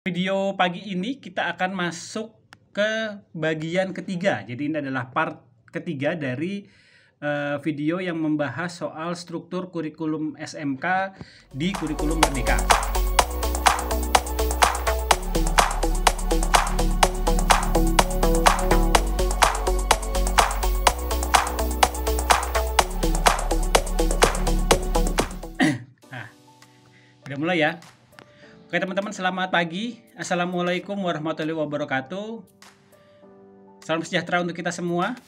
Video pagi ini kita akan masuk ke bagian ketiga. Jadi ini adalah part ketiga dari video yang membahas soal struktur kurikulum SMK di kurikulum Merdeka. Nah, udah mulai ya. Oke teman-teman, selamat pagi. Assalamualaikum warahmatullahi wabarakatuh. Salam sejahtera untuk kita semua.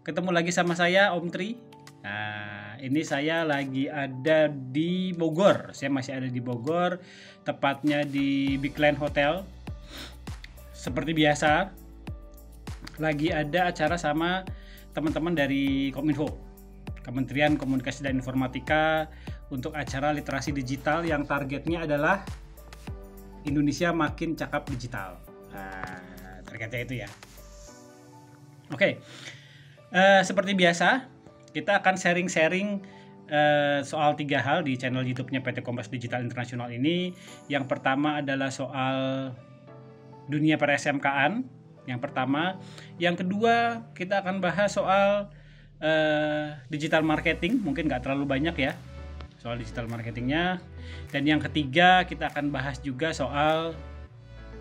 Ketemu lagi sama saya, Om Tri. Nah, ini saya lagi ada di Bogor. Saya masih ada di Bogor, tepatnya di Big Land Hotel. Seperti biasa, lagi ada acara sama teman-teman dari Kominfo, Kementerian Komunikasi dan Informatika, untuk acara literasi digital yang targetnya adalah Indonesia makin cakap digital. Nah, targetnya itu ya. Oke, seperti biasa kita akan sharing-sharing soal 3 hal di channel YouTube-nya PT Kompas Digital Internasional ini. Yang pertama adalah soal dunia per SMK-an. Yang pertama, yang kedua kita akan bahas soal digital marketing, mungkin nggak terlalu banyak ya soal digital marketingnya. Dan yang ketiga kita akan bahas juga soal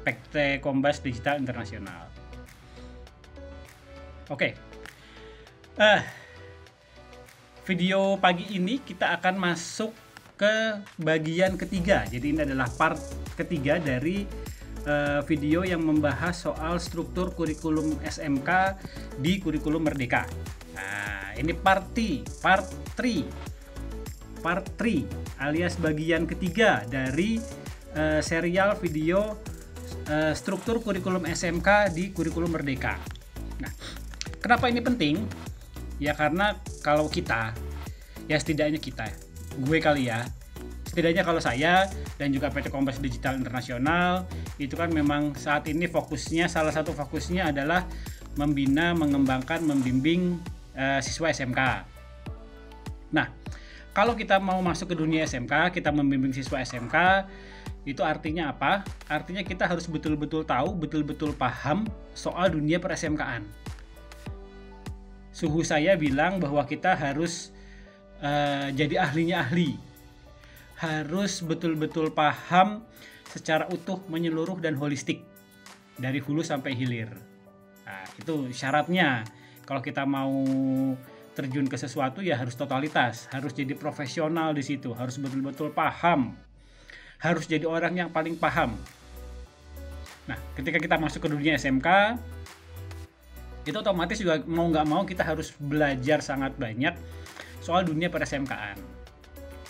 PT Kompas Digital Internasional. Oke, video pagi ini kita akan masuk ke bagian ketiga. Jadi ini adalah part ketiga dari video yang membahas soal struktur kurikulum SMK di kurikulum Merdeka. Nah, ini part 3 alias bagian ketiga dari serial video struktur kurikulum SMK di kurikulum Merdeka. Nah, kenapa ini penting? Ya karena kalau kita, ya setidaknya kita, gue kali ya, setidaknya kalau saya dan juga PT Kompas Digital Internasional itu kan memang saat ini fokusnya, salah satu fokusnya adalah membina, mengembangkan, membimbing siswa SMK. Nah, kalau kita mau masuk ke dunia SMK, kita membimbing siswa SMK, itu artinya apa? Artinya kita harus betul-betul tahu, betul-betul paham soal dunia per SMK-an. Suhu saya bilang bahwa kita harus jadi ahlinya ahli. Harus betul-betul paham secara utuh, menyeluruh, dan holistik. Dari hulu sampai hilir. Nah, itu syaratnya. Kalau kita mau terjun ke sesuatu ya harus totalitas, harus jadi profesional di situ, harus betul-betul paham, harus jadi orang yang paling paham. Nah, ketika kita masuk ke dunia SMK, itu otomatis juga mau nggak mau kita harus belajar sangat banyak soal dunia per SMK-an.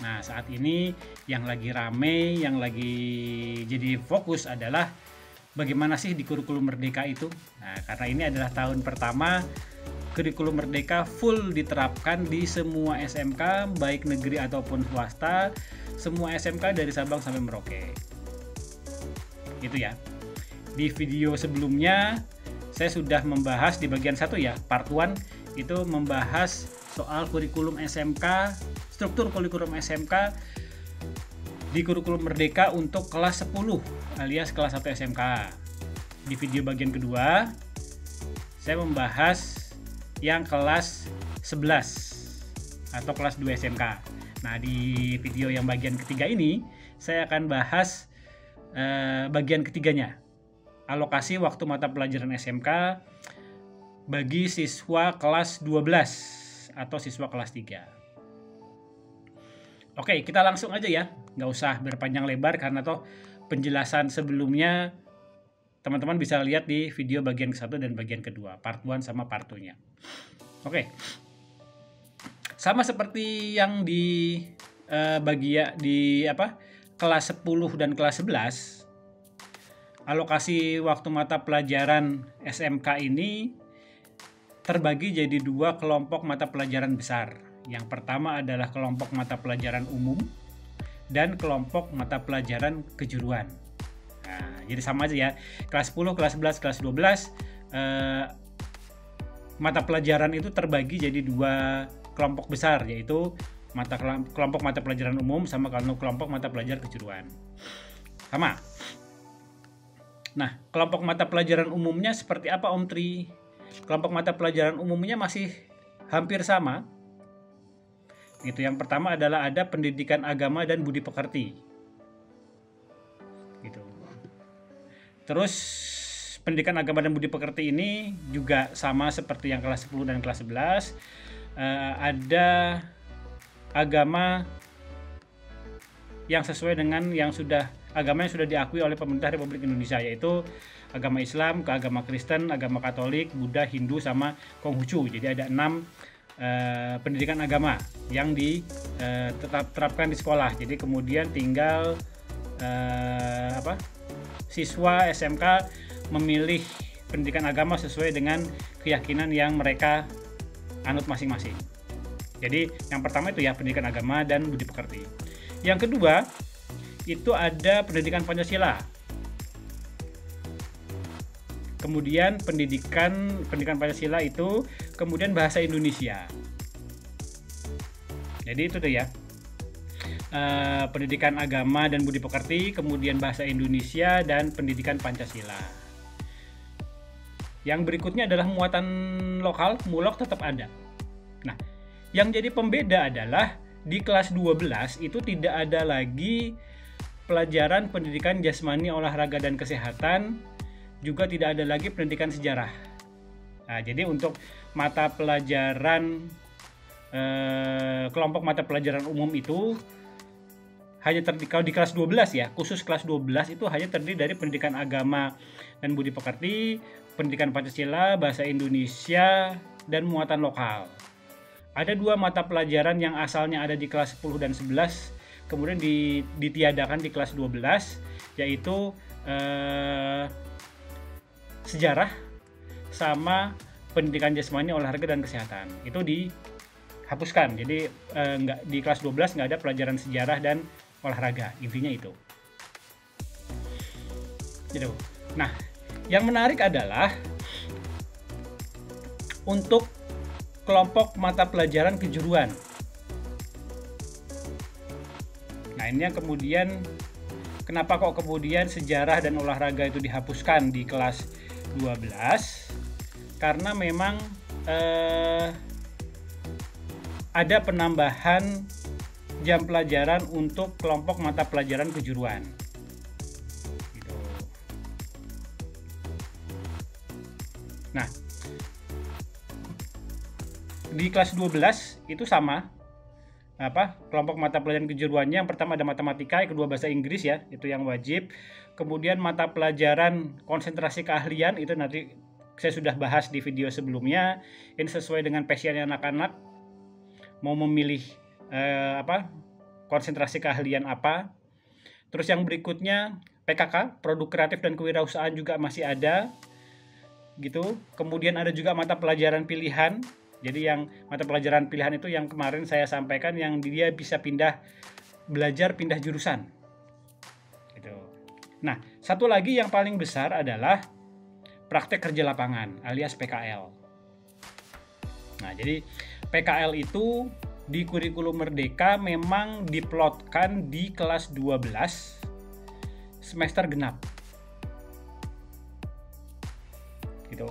Nah, saat ini yang lagi rame, yang lagi jadi fokus adalah bagaimana sih di kurikulum Merdeka itu. Nah, karena ini adalah tahun pertama kurikulum Merdeka full diterapkan di semua SMK, baik negeri ataupun swasta, semua SMK dari Sabang sampai Merauke. Gitu ya. Di video sebelumnya saya sudah membahas di bagian 1 ya, part 1 itu membahas soal kurikulum SMK, struktur kurikulum SMK di kurikulum Merdeka untuk kelas 10 alias kelas 1 SMK. Di video bagian kedua saya membahas yang kelas 11 atau kelas 2 SMK. Nah, di video yang bagian ketiga ini saya akan bahas bagian ketiganya, alokasi waktu mata pelajaran SMK bagi siswa kelas 12 atau siswa kelas 3. Oke, kita langsung aja ya, nggak usah berpanjang lebar karena toh penjelasan sebelumnya teman-teman bisa lihat di video bagian ke-1 dan bagian kedua, part 1 sama part 2-nya. Oke. Sama seperti yang di kelas 10 dan kelas 11, alokasi waktu mata pelajaran SMK ini terbagi jadi 2 kelompok mata pelajaran besar. Yang pertama adalah kelompok mata pelajaran umum dan kelompok mata pelajaran kejuruan. Nah, jadi sama aja ya, kelas 10, kelas 11, kelas 12 mata pelajaran itu terbagi jadi 2 kelompok besar, yaitu kelompok mata pelajaran umum sama kelompok mata pelajaran kejuruan. sama. Nah, kelompok mata pelajaran umumnya seperti apa Om Tri? Kelompok mata pelajaran umumnya masih hampir sama. Itu yang pertama adalah ada pendidikan agama dan budi pekerti. Gitu. Terus pendidikan agama dan budi pekerti ini juga sama seperti yang kelas 10 dan kelas 11. Ada agama yang sesuai dengan agama yang sudah diakui oleh pemerintah Republik Indonesia, yaitu agama Islam, agama Kristen, agama Katolik, Buddha, Hindu, sama Konghucu. Jadi ada 6 pendidikan agama yang diterapkan di sekolah. Jadi kemudian tinggal siswa SMK memilih pendidikan agama sesuai dengan keyakinan yang mereka anut masing-masing. Jadi yang pertama itu ya pendidikan agama dan budi pekerti. Yang kedua itu ada pendidikan Pancasila. Kemudian pendidikan Pancasila itu kemudian bahasa Indonesia. Jadi itu tuh ya. Pendidikan agama dan budi pekerti, kemudian bahasa Indonesia, dan pendidikan Pancasila. Yang berikutnya adalah muatan lokal, mulok tetap ada. Nah, yang jadi pembeda adalah di kelas 12 itu tidak ada lagi pelajaran pendidikan jasmani, olahraga, dan kesehatan, juga tidak ada lagi pendidikan sejarah. Nah, jadi untuk mata pelajaran kelompok mata pelajaran umum itu hanya kalau di kelas 12 ya, khusus kelas 12 itu hanya terdiri dari pendidikan agama dan budi pekerti, pendidikan Pancasila, bahasa Indonesia, dan muatan lokal. Ada 2 mata pelajaran yang asalnya ada di kelas 10 dan 11, kemudian ditiadakan di kelas 12, yaitu sejarah sama pendidikan jasmani, olahraga, dan kesehatan. Itu dihapuskan. Jadi di kelas 12 nggak ada pelajaran sejarah dan olahraga, intinya itu. Gitu. Nah, yang menarik adalah untuk kelompok mata pelajaran kejuruan. Nah, ini yang kemudian kenapa kok kemudian sejarah dan olahraga itu dihapuskan di kelas 12? Karena memang ada penambahan jam pelajaran untuk kelompok mata pelajaran kejuruan. Gitu. Nah, di kelas 12 itu sama. Kelompok mata pelajaran kejuruannya yang pertama ada matematika, yang kedua bahasa Inggris ya, itu yang wajib. Kemudian mata pelajaran konsentrasi keahlian itu nanti saya sudah bahas di video sebelumnya. Ini sesuai dengan passionnya anak-anak mau memilih konsentrasi keahlian apa. Terus yang berikutnya PKK, produk kreatif dan kewirausahaan juga masih ada gitu. Kemudian ada juga mata pelajaran pilihan. Jadi yang mata pelajaran pilihan itu yang kemarin saya sampaikan, yang dia bisa pindah jurusan gitu. Nah, satu lagi yang paling besar adalah praktek kerja lapangan alias PKL. Nah, jadi PKL itu di kurikulum Merdeka memang diplotkan di kelas 12 semester genap. Gitu.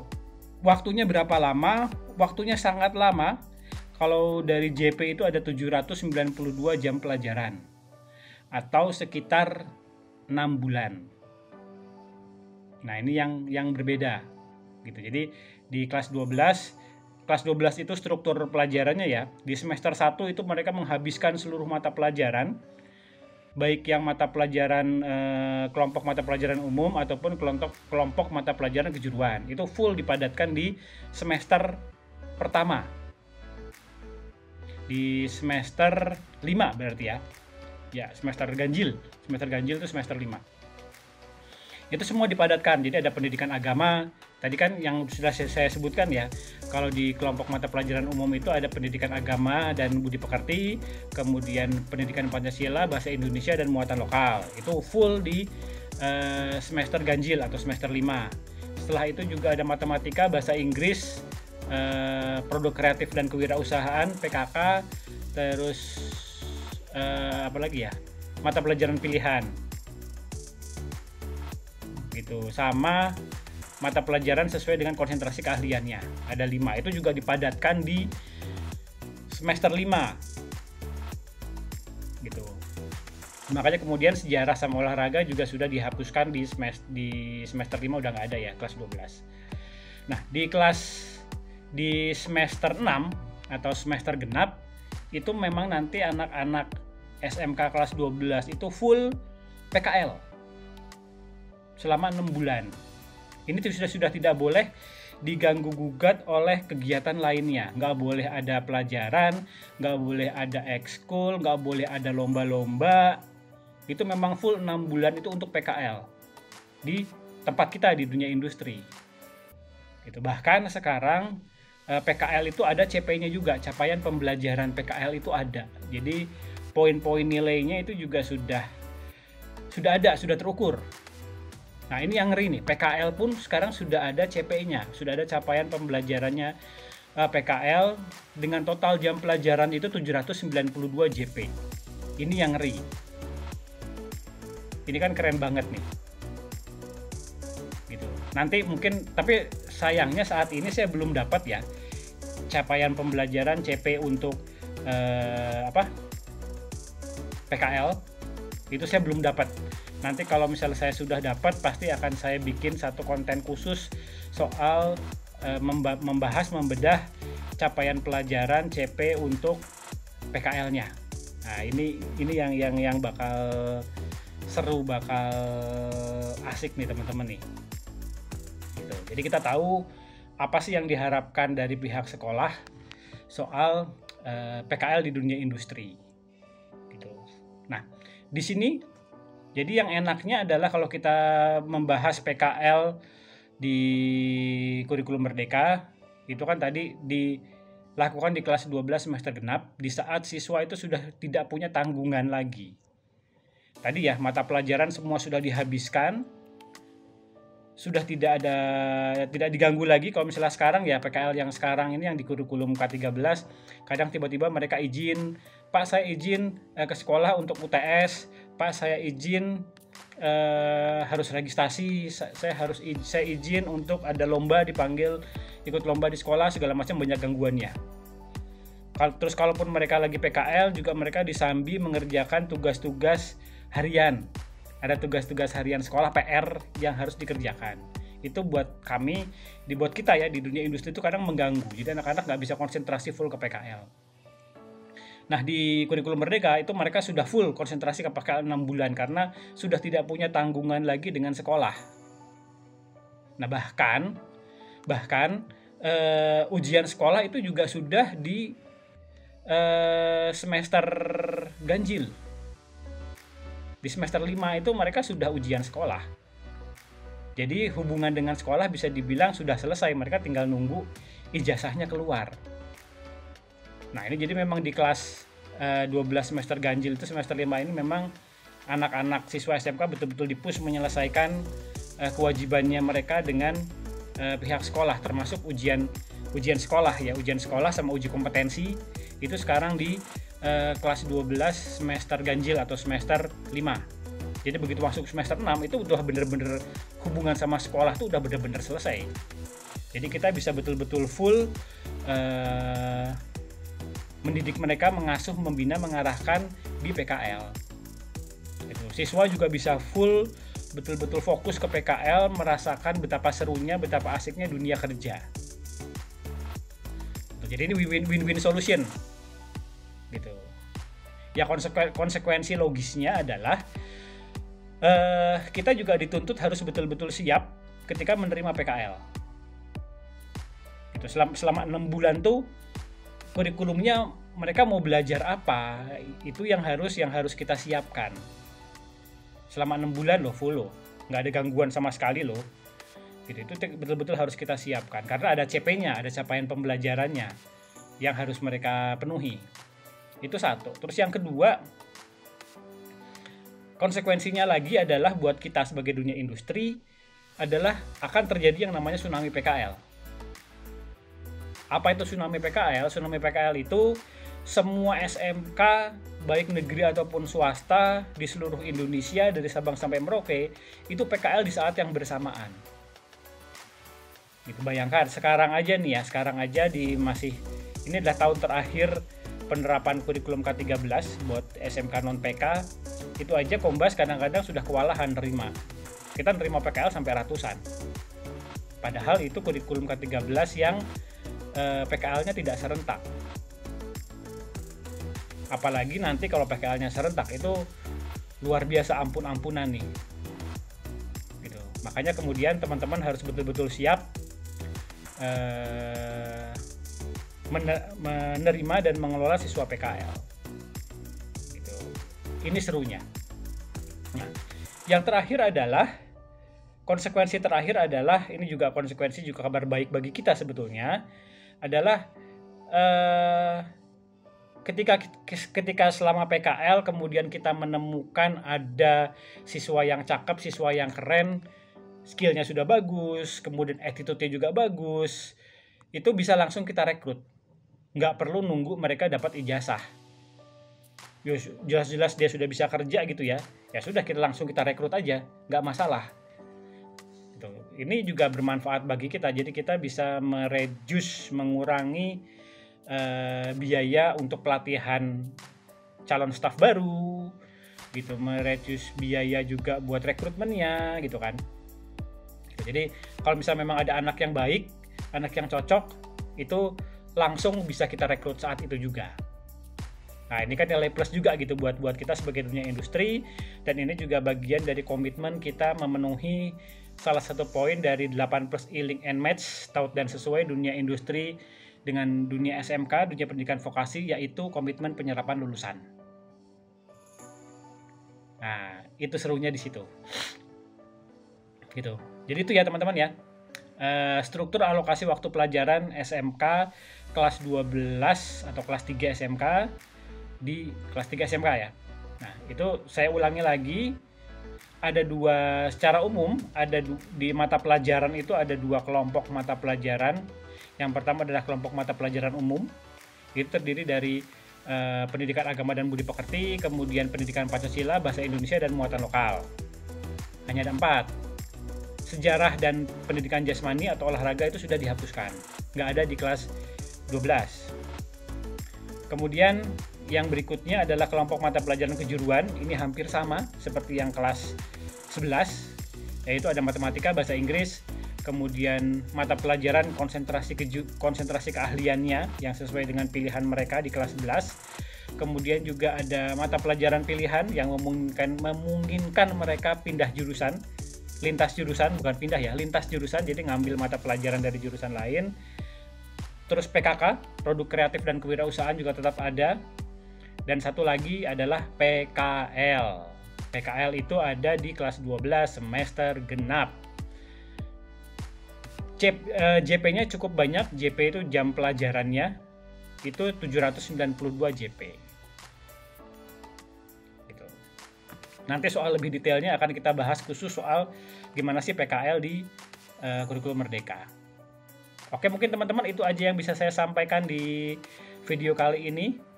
Waktunya berapa lama? Waktunya sangat lama. Kalau dari JP itu ada 792 jam pelajaran atau sekitar 6 bulan. Nah, ini yang berbeda gitu. Jadi di kelas 12 itu struktur pelajarannya ya. Di semester 1 itu mereka menghabiskan seluruh mata pelajaran, baik yang mata pelajaran kelompok mata pelajaran umum ataupun kelompok mata pelajaran kejuruan. Itu full dipadatkan di semester pertama. Di semester 5 berarti ya. Ya, semester ganjil. Semester ganjil itu semester 5. Itu semua dipadatkan. Jadi ada pendidikan agama. Tadi kan yang sudah saya sebutkan ya, kalau di kelompok mata pelajaran umum itu ada pendidikan agama dan budi pekerti, kemudian pendidikan Pancasila, bahasa Indonesia, dan muatan lokal. Itu full di semester ganjil atau semester 5. Setelah itu juga ada matematika, bahasa Inggris, produk kreatif dan kewirausahaan, PKK, terus apa lagi ya? Mata pelajaran pilihan. gitu. Sama mata pelajaran sesuai dengan konsentrasi keahliannya. Ada 5. Itu juga dipadatkan di semester 5. Gitu. Makanya kemudian sejarah sama olahraga juga sudah dihapuskan di semester 5, udah nggak ada ya, kelas 12. Nah, di semester 6 atau semester genap itu memang nanti anak-anak SMK kelas 12 itu full PKL selama 6 bulan. Ini sudah tidak boleh diganggu gugat oleh kegiatan lainnya. Nggak boleh ada pelajaran, nggak boleh ada ekskul, nggak boleh ada lomba-lomba. Itu memang full 6 bulan itu untuk PKL di tempat kita di dunia industri. Gitu. Bahkan sekarang PKL itu ada CP-nya juga, capaian pembelajaran PKL itu ada. Jadi poin-poin nilainya itu juga sudah ada, sudah terukur. Nah, ini yang ngeri nih, PKL pun sekarang sudah ada CP-nya, sudah ada capaian pembelajarannya PKL dengan total jam pelajaran itu 792 JP. Ini yang ngeri. Ini kan keren banget nih. Gitu. Nanti mungkin, tapi sayangnya saat ini saya belum dapat ya capaian pembelajaran CP untuk PKL. Itu saya belum dapat. Nanti kalau misalnya saya sudah dapat, pasti akan saya bikin satu konten khusus soal membedah capaian pelajaran CP untuk PKL-nya. Nah, ini yang bakal seru, bakal asik nih teman-teman nih. Gitu. Jadi kita tahu apa sih yang diharapkan dari pihak sekolah soal PKL di dunia industri. Gitu. Nah, di sini jadi yang enaknya adalah kalau kita membahas PKL di kurikulum Merdeka, itu kan tadi dilakukan di kelas 12 semester genap, di saat siswa itu sudah tidak punya tanggungan lagi. Tadi ya, mata pelajaran semua sudah dihabiskan, sudah tidak diganggu lagi. Kalau misalnya sekarang ya, PKL yang sekarang ini yang di kurikulum K13, kadang tiba-tiba mereka izin, Pak saya izin ke sekolah untuk UTS, Pak saya izin harus registrasi, saya izin untuk ada lomba, dipanggil ikut lomba di sekolah, segala macam, banyak gangguannya. Terus kalaupun mereka lagi PKL juga mereka disambi mengerjakan tugas-tugas harian. Ada tugas-tugas harian sekolah PR yang harus dikerjakan. Itu buat kami, dibuat kita ya di dunia industri itu kadang mengganggu. Jadi anak-anak nggak bisa konsentrasi full ke PKL. Nah, di kurikulum Merdeka itu mereka sudah full konsentrasi ke PKL 6 bulan karena sudah tidak punya tanggungan lagi dengan sekolah. Nah, bahkan ujian sekolah itu juga sudah di semester ganjil. Di semester 5 itu mereka sudah ujian sekolah. Jadi hubungan dengan sekolah bisa dibilang sudah selesai, mereka tinggal nunggu ijazahnya keluar. Nah, ini jadi memang di kelas 12 semester ganjil itu semester 5 ini memang anak-anak siswa SMK betul-betul dipush menyelesaikan kewajibannya mereka dengan pihak sekolah, termasuk ujian sekolah ya, ujian sekolah sama uji kompetensi itu sekarang di kelas 12 semester ganjil atau semester 5. Jadi begitu masuk semester 6 itu udah bener-bener hubungan sama sekolah tuh udah bener-bener selesai. Jadi kita bisa betul-betul full mendidik mereka, mengasuh, membina, mengarahkan di PKL. Itu. Siswa juga bisa full betul-betul fokus ke PKL, merasakan betapa serunya, betapa asiknya dunia kerja. Jadi ini win-win solution. Gitu. Ya konsekuensi logisnya adalah kita juga dituntut harus betul-betul siap ketika menerima PKL. Gitu. Selama 6 bulan tuh kurikulumnya mereka mau belajar apa, itu yang harus kita siapkan. Selama 6 bulan loh full loh, nggak ada gangguan sama sekali loh. Gitu, itu betul-betul harus kita siapkan karena ada CP-nya, ada capaian pembelajarannya yang harus mereka penuhi. Itu satu. Terus yang kedua, konsekuensinya lagi adalah buat kita sebagai dunia industri adalah akan terjadi yang namanya tsunami PKL. Apa itu tsunami PKL? Tsunami PKL itu semua SMK baik negeri ataupun swasta di seluruh Indonesia dari Sabang sampai Merauke itu PKL di saat yang bersamaan. Gitu, bayangkan sekarang aja nih ya, sekarang aja ini adalah tahun terakhir penerapan kurikulum K13 buat SMK non PK. Itu aja Kombas kadang-kadang sudah kewalahan nerima. Kita nerima PKL sampai ratusan. Padahal itu kurikulum K13 yang PKL-nya tidak serentak. Apalagi nanti kalau PKL-nya serentak itu luar biasa ampun-ampunan nih. Gitu. Makanya kemudian teman-teman harus betul-betul siap menerima dan mengelola siswa PKL. Gitu. Ini serunya. Nah, yang terakhir adalah konsekuensi terakhir adalah ini juga konsekuensi juga kabar baik bagi kita sebetulnya adalah ketika selama PKL kemudian kita menemukan ada siswa yang cakep, siswa yang keren, skillnya sudah bagus, kemudian attitude-nya juga bagus, itu bisa langsung kita rekrut. Nggak perlu nunggu mereka dapat ijazah. Jelas-jelas dia sudah bisa kerja gitu ya. Ya sudah kita rekrut aja, nggak masalah. Gitu. Ini juga bermanfaat bagi kita. Jadi kita bisa mengurangi biaya untuk pelatihan calon staf baru gitu, mereduce biaya juga buat rekrutmennya gitu kan. Jadi kalau misalnya memang ada anak yang baik, anak yang cocok, itu langsung bisa kita rekrut saat itu juga. Nah, ini kan nilai plus juga gitu buat kita sebagai dunia industri, dan ini juga bagian dari komitmen kita memenuhi salah satu poin dari 8 plus e-link and match taut dan sesuai dunia industri dengan dunia SMK, dunia pendidikan vokasi, yaitu komitmen penyerapan lulusan. Nah, itu serunya di situ. Gitu. Jadi itu ya teman-teman ya. Struktur alokasi waktu pelajaran SMK kelas 12 atau kelas 3 SMK di kelas 3 SMK ya. Nah, itu saya ulangi lagi. Ada dua, secara umum di mata pelajaran itu ada dua kelompok mata pelajaran. Yang pertama adalah kelompok mata pelajaran umum. Itu terdiri dari pendidikan agama dan budi pekerti, kemudian pendidikan Pancasila, bahasa Indonesia, dan muatan lokal. Hanya ada 4. Sejarah dan pendidikan jasmani atau olahraga itu sudah dihapuskan. Nggak ada di kelas 12. Kemudian yang berikutnya adalah kelompok mata pelajaran kejuruan. Ini hampir sama seperti yang kelas 11, yaitu ada matematika, bahasa Inggris, kemudian mata pelajaran konsentrasi keahliannya yang sesuai dengan pilihan mereka di kelas 11. Kemudian juga ada mata pelajaran pilihan yang memungkinkan mereka pindah jurusan, lintas jurusan, bukan pindah ya, lintas jurusan, jadi ngambil mata pelajaran dari jurusan lain. Terus PKK, produk kreatif dan kewirausahaan juga tetap ada. Dan satu lagi adalah PKL. PKL itu ada di kelas 12 semester genap. JP-nya cukup banyak. JP itu jam pelajarannya itu 792 JP. Gitu. Nanti soal lebih detailnya akan kita bahas khusus soal gimana sih PKL di kurikulum Merdeka. Oke, mungkin teman-teman itu aja yang bisa saya sampaikan di video kali ini.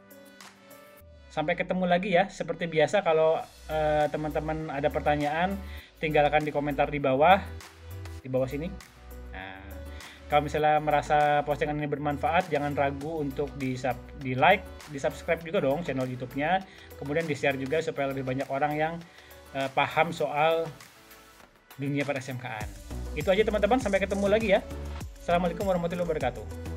Sampai ketemu lagi ya. Seperti biasa kalau teman-teman ada pertanyaan, tinggalkan di komentar di bawah sini. Kalau misalnya merasa postingan ini bermanfaat, jangan ragu untuk di like, di subscribe juga dong channel YouTube-nya. Kemudian di share juga supaya lebih banyak orang yang paham soal dunia per SMK-an. Itu aja teman-teman, sampai ketemu lagi ya. Assalamualaikum warahmatullahi wabarakatuh.